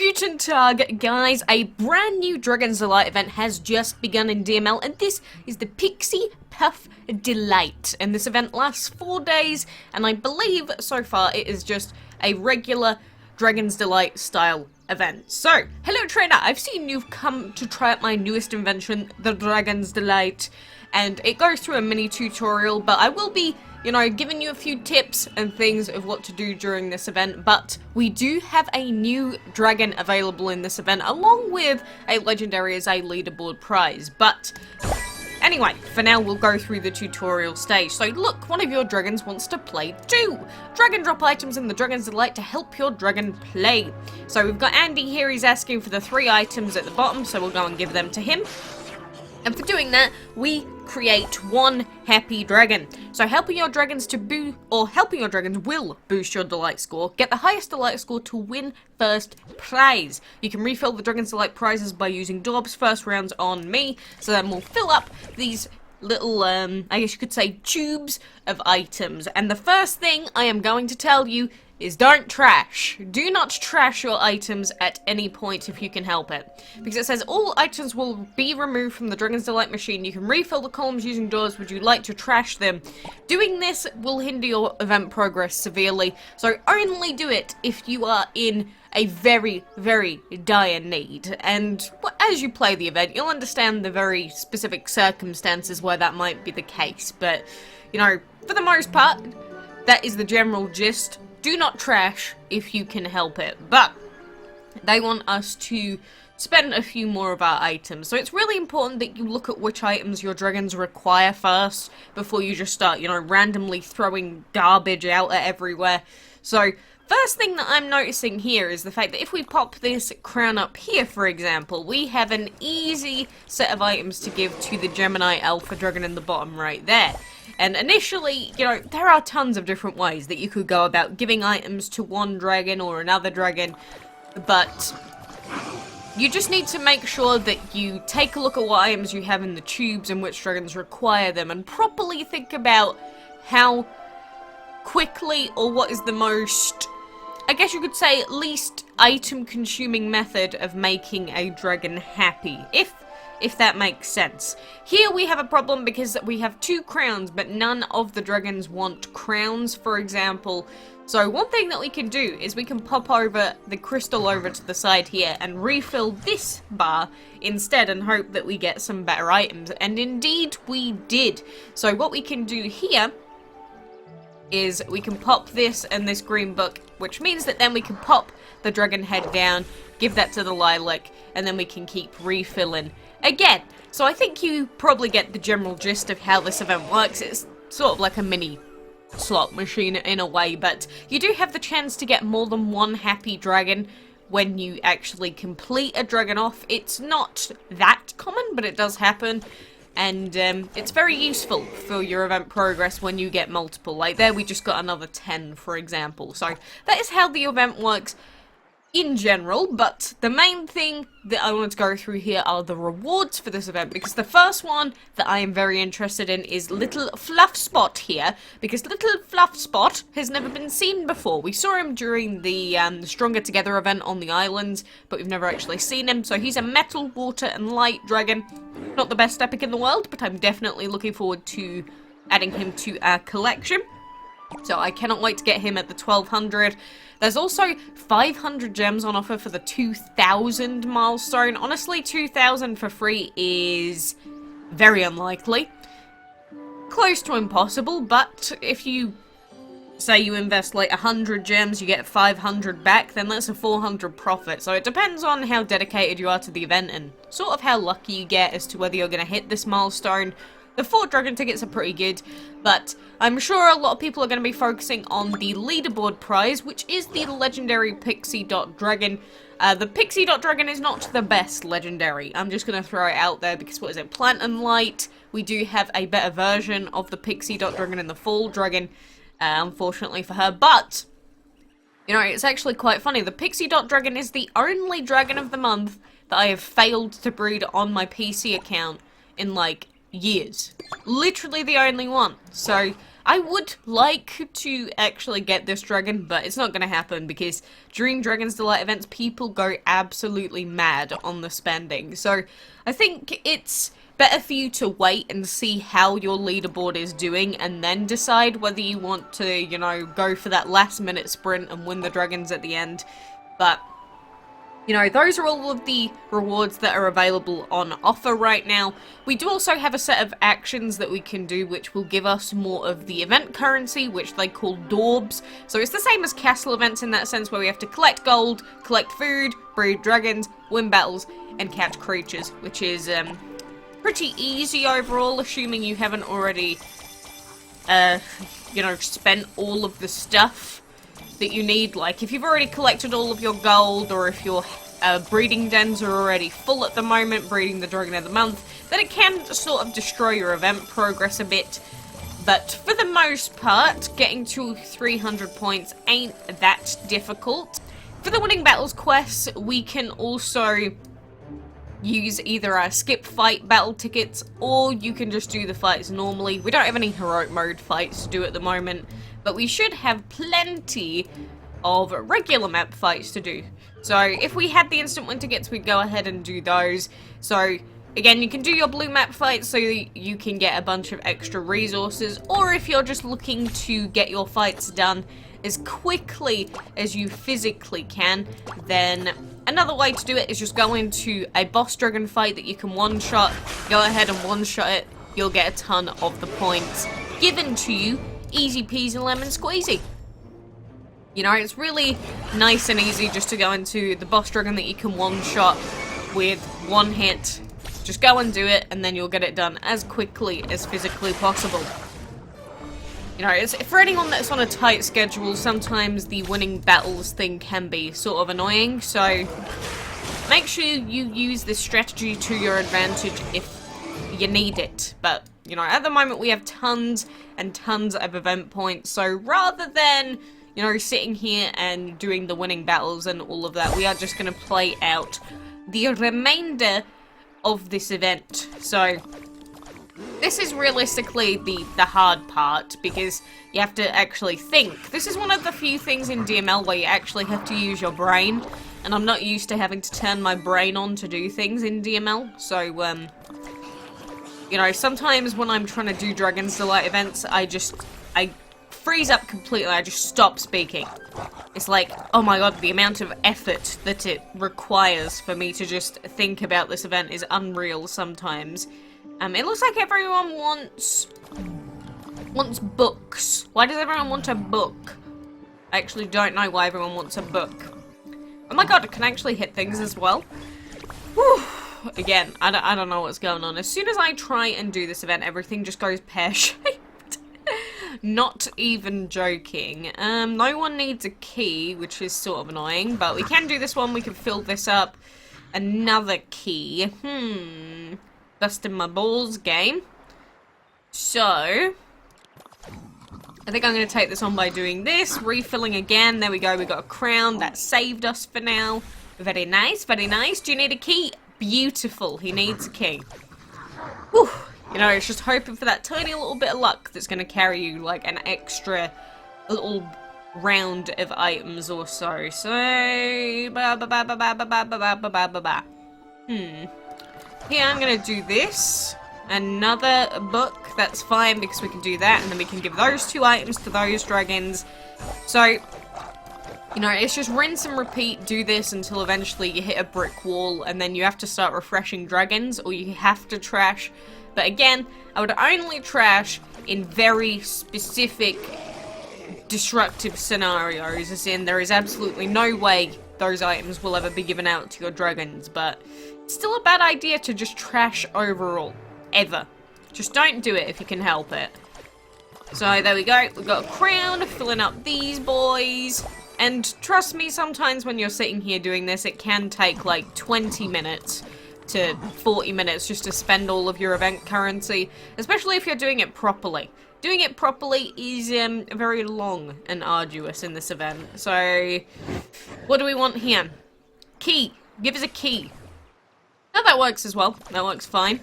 Guten Tag, guys. A brand new Dragon's Delight event has just begun in DML, and this is the PIXIE Puff Delight. And this event lasts 4 days, and I believe so far it is just a regular Dragon's Delight style event. So, hello trainer, I've seen you've come to try out my newest invention, the Dragon's Delight, and it goes through a mini tutorial, but I will be, giving you a few tips and things of what to do during this event. But we do have a new dragon available in this event, along with a legendary as a leaderboard prize. But anyway, for now we'll go through the tutorial stage. So look, one of your dragons wants to play too. Drag and drop items in the Dragon's Delight to help your dragon play. So we've got Andy here, he's asking for the 3 items at the bottom, so we'll go and give them to him. And for doing that, we create one happy dragon. So helping your dragons will boost your delight score. Get the highest delight score to win first prize. You can refill the Dragon's Delight prizes by using Daub's first rounds on me. So then we'll fill up these little, I guess you could say, tubes of items. And the first thing I am going to tell you is don't trash. Do not trash your items at any point if you can help it. Because it says all items will be removed from the Dragon's Delight machine. You can refill the columns using doors. Would you like to trash them? Doing this will hinder your event progress severely. So only do it if you are in a very, very dire need. And as you play the event, you'll understand the very specific circumstances where that might be the case. But, for the most part, that is the general gist. Do not trash if you can help it, but they want us to spend a few more of our items. So it's really important that you look at which items your dragons require first before you just start, randomly throwing garbage out everywhere. So first thing that I'm noticing here is the fact that if we pop this crown up here, for example, we have an easy set of items to give to the Gemini Alpha Dragon in the bottom right there. And initially, there are tons of different ways that you could go about giving items to one dragon or another dragon, but you just need to make sure that you take a look at what items you have in the tubes and which dragons require them, and properly think about how quickly, or what is the most, I guess you could say, least item-consuming method of making a dragon happy, if that makes sense. Here we have a problem because we have 2 crowns, but none of the dragons want crowns, for example. So one thing that we can do is we can pop over the crystal over to the side here and refill this bar instead and hope that we get some better items. And indeed we did. So what we can do here is we can pop this and this green book, which means that then we can pop the dragon head down, give that to the lilac, and then we can keep refilling again. So I think you probably get the general gist of how this event works. It's sort of like a mini slot machine in a way, but you do have the chance to get more than one happy dragon when you actually complete a dragon off. It's not that common, but it does happen. And it's very useful for your event progress when you get multiple. Like there, we just got another 10, for example. So that is how the event works in general, but the main thing that I wanted to go through here are the rewards for this event, because the first one that I am very interested in is little Fluffspot here, because little Fluffspot has never been seen before. We saw him during the Stronger Together event on the islands, but we've never actually seen him. So he's a metal, water, and light dragon. Not the best epic in the world, but I'm definitely looking forward to adding him to our collection. So I cannot wait to get him at the 1200. There's also 500 gems on offer for the 2000 milestone. Honestly, 2000 for free is very unlikely. Close to impossible, but if you say you invest like 100 gems, you get 500 back, then that's a 400 profit. So it depends on how dedicated you are to the event and sort of how lucky you get as to whether you're going to hit this milestone. The 4 dragon tickets are pretty good, but I'm sure a lot of people are going to be focusing on the leaderboard prize, which is the legendary PIXIE Dot dragon. The PIXIE Dot dragon is not the best legendary. I'm just going to throw it out there because, what is it, Plant and Light? We do have a better version of the PIXIE Dot dragon in the Fall dragon, unfortunately for her, but it's actually quite funny. The PIXIE Dot dragon is the only dragon of the month that I have failed to breed on my PC account in, like, years. Literally the only one. So I would like to actually get this dragon, but it's not going to happen because during Dragon's Delight events, people go absolutely mad on the spending. So I think it's better for you to wait and see how your leaderboard is doing and then decide whether you want to, you know, go for that last minute sprint and win the dragons at the end. But you know, those are all of the rewards that are available on offer right now. We do also have a set of actions that we can do which will give us more of the event currency, which they call Dorbs. So it's the same as castle events in that sense, where we have to collect gold, collect food, breed dragons, win battles, and catch creatures, which is pretty easy overall, assuming you haven't already, you know, spent all of the stuff that you need. Like, if you've already collected all of your gold, or if your breeding dens are already full at the moment, breeding the dragon of the month, then it can sort of destroy your event progress a bit. But for the most part, getting to 300 points ain't that difficult. For the winning battles quests, we can also use either our skip fight battle tickets, or you can just do the fights normally. We don't have any heroic mode fights to do at the moment, but we should have plenty of regular map fights to do. So if we had the instant win tickets, we'd go ahead and do those. So again, you can do your blue map fights so that you can get a bunch of extra resources, or if you're just looking to get your fights done as quickly as you physically can, then another way to do it is just go into a boss dragon fight that you can one-shot. Go ahead and one-shot it. You'll get a ton of the points given to you. Easy peasy lemon squeezy. You know, it's really nice and easy just to go into the boss dragon that you can one-shot with one hit. Just go and do it, and then you'll get it done as quickly as physically possible. You know, for anyone that's on a tight schedule, sometimes the winning battles thing can be sort of annoying, so make sure you use this strategy to your advantage if you need it. But, you know, at the moment we have tons and tons of event points, so rather than, you know, sitting here and doing the winning battles and all of that, we are just going to play out the remainder of this event. So this is realistically the hard part, because you have to actually think. This is one of the few things in DML where you actually have to use your brain, and I'm not used to having to turn my brain on to do things in DML, so you know, sometimes when I'm trying to do Dragon's Delight events, I freeze up completely. I just stop speaking. It's like, oh my god, the amount of effort that it requires for me to just think about this event is unreal sometimes. It looks like everyone wants books. Why does everyone want a book? I actually don't know why everyone wants a book. Oh my god, it can actually hit things as well. Whew. Again, I don't know what's going on. As soon as I try and do this event, everything just goes pear-shaped. Not even joking. No one needs a key, which is sort of annoying, but we can do this one. We can fill this up. Another key. Busting my balls game. So I think I'm going to take this on by doing this. Refilling again. There we go. We got a crown. That saved us for now. Very nice. Very nice. Do you need a key? Beautiful. He needs a key. Whew. You know, it's just hoping for that tiny little bit of luck that's going to carry you like an extra little round of items or so. So, Here I'm going to do this. Another book. That's fine because we can do that, and then we can give those 2 items to those dragons. So, you know, it's just rinse and repeat. Do this until eventually you hit a brick wall, and then you have to start refreshing dragons, or you have to trash. But again, I would only trash in very specific destructive scenarios, as in there is absolutely no way those items will ever be given out to your dragons, but it's still a bad idea to just trash overall. Ever. Just don't do it if you can help it. So there we go, we've got a crown, filling up these boys. And trust me, sometimes when you're sitting here doing this, it can take like 20 minutes to 40 minutes just to spend all of your event currency, especially if you're doing it properly. Doing it properly is very long and arduous in this event. So, what do we want here? Key. Give us a key. Oh, that works as well. That works fine.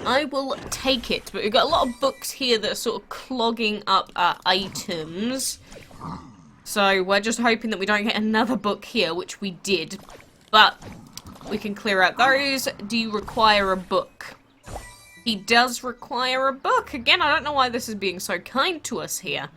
I will take it. But we've got a lot of books here that are sort of clogging up our items. So we're just hoping that we don't get another book here, which we did. But we can clear out those. Do you require a book? He does require a book. Again, I don't know why this is being so kind to us here.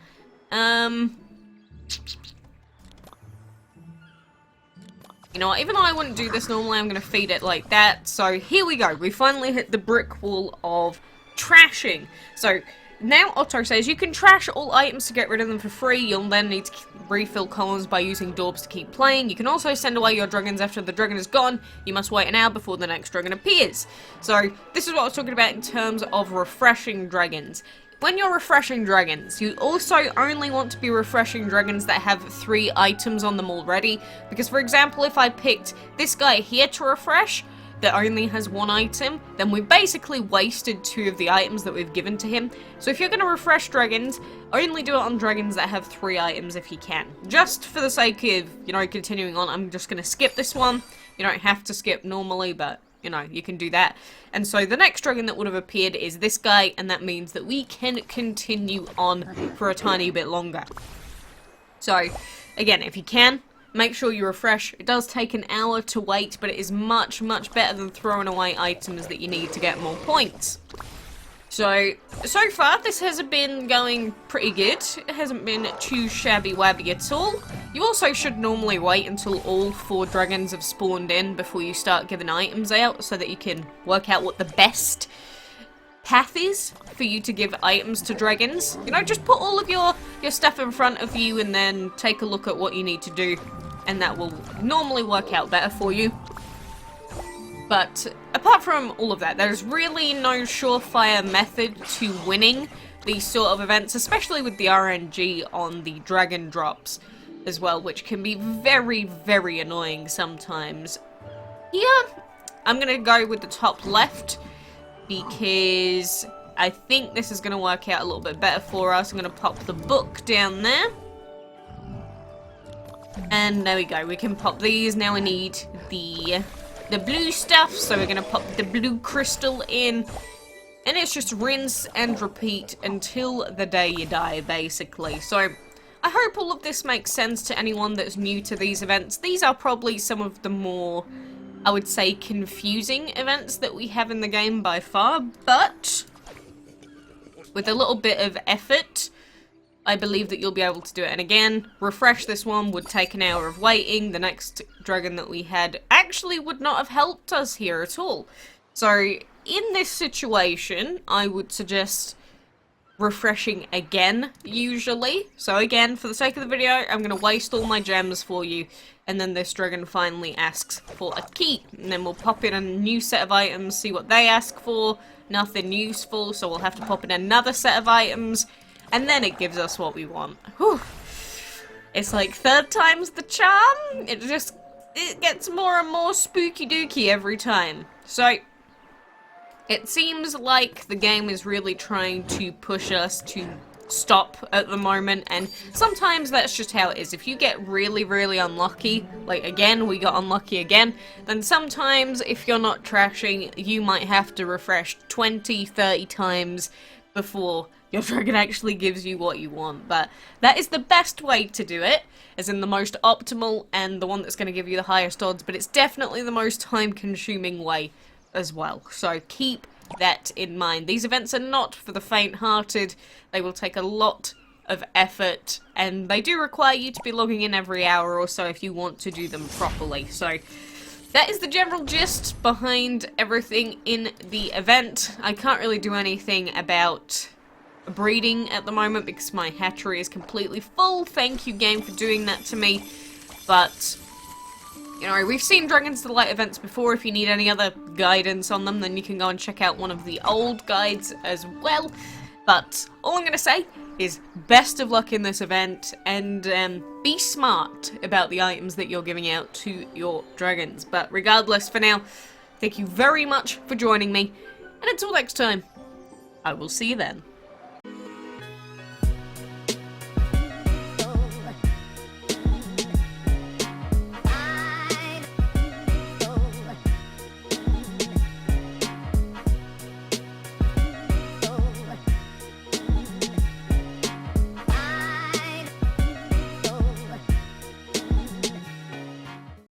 You know what, even though I wouldn't do this normally, I'm going to feed it like that. So here we go. We finally hit the brick wall of trashing. So now Otto says you can trash all items to get rid of them for free. You'll then need to refill columns by using daubs to keep playing. You can also send away your dragons after the dragon is gone. You must wait an hour before the next dragon appears. So this is what I was talking about in terms of refreshing dragons. When you're refreshing dragons, you also only want to be refreshing dragons that have 3 items on them already. Because, for example, if I picked this guy here to refresh, that only has 1 item, then we basically wasted 2 of the items that we've given to him. So if you're going to refresh dragons, only do it on dragons that have 3 items if you can. Just for the sake of, you know, continuing on, I'm just going to skip this one. You don't have to skip normally, but you know, you can do that. And so the next dragon that would have appeared is this guy, and that means that we can continue on for a tiny bit longer. So, again, if you can, make sure you refresh. It does take an hour to wait, but it is much, much better than throwing away items that you need to get more points. So far, this has been going pretty good. It hasn't been too shabby-wabby at all. You also should normally wait until all 4 dragons have spawned in before you start giving items out, so that you can work out what the best path is for you to give items to dragons. You know, just put all of your stuff in front of you and then take a look at what you need to do, and that will normally work out better for you. But apart from all of that, there's really no surefire method to winning these sort of events, especially with the RNG on the dragon drops as well, which can be very, very annoying sometimes. Here, I'm going to go with the top left because I think this is going to work out a little bit better for us. I'm going to pop the book down there. And there we go, we can pop these. Now we need the blue stuff, so we're going to pop the blue crystal in, and it's just rinse and repeat until the day you die, basically. So I hope all of this makes sense to anyone that's new to these events. These are probably some of the more, I would say, confusing events that we have in the game by far, but with a little bit of effort, I believe that you'll be able to do it. And again, refresh this one would take an hour of waiting. The next dragon that we had actually would not have helped us here at all. So in this situation, I would suggest refreshing again, usually. So again, for the sake of the video, I'm going to waste all my gems for you. And then this dragon finally asks for a key. And then we'll pop in a new set of items, see what they ask for. Nothing useful, so we'll have to pop in another set of items. And then it gives us what we want. Whew. It's like 3rd time's the charm. It gets more and more spooky dooky every time. So it seems like the game is really trying to push us to stop at the moment, and sometimes that's just how it is. If you get really, really unlucky, like again, we got unlucky again, then sometimes if you're not trashing, you might have to refresh 20, 30 times before your dragon actually gives you what you want. But that is the best way to do it, as in the most optimal and the one that's going to give you the highest odds, but it's definitely the most time-consuming way as well. So keep that in mind. These events are not for the faint-hearted. They will take a lot of effort, and they do require you to be logging in every hour or so if you want to do them properly. So that is the general gist behind everything in the event. I can't really do anything about breeding at the moment because my hatchery is completely full. Thank you, game, for doing that to me. But you know, we've seen Dragons Delight events before. If you need any other guidance on them, then you can go and check out one of the old guides as well. But all I'm going to say is best of luck in this event, and be smart about the items that you're giving out to your dragons. But regardless, for now, thank you very much for joining me, and until next time, I will see you then.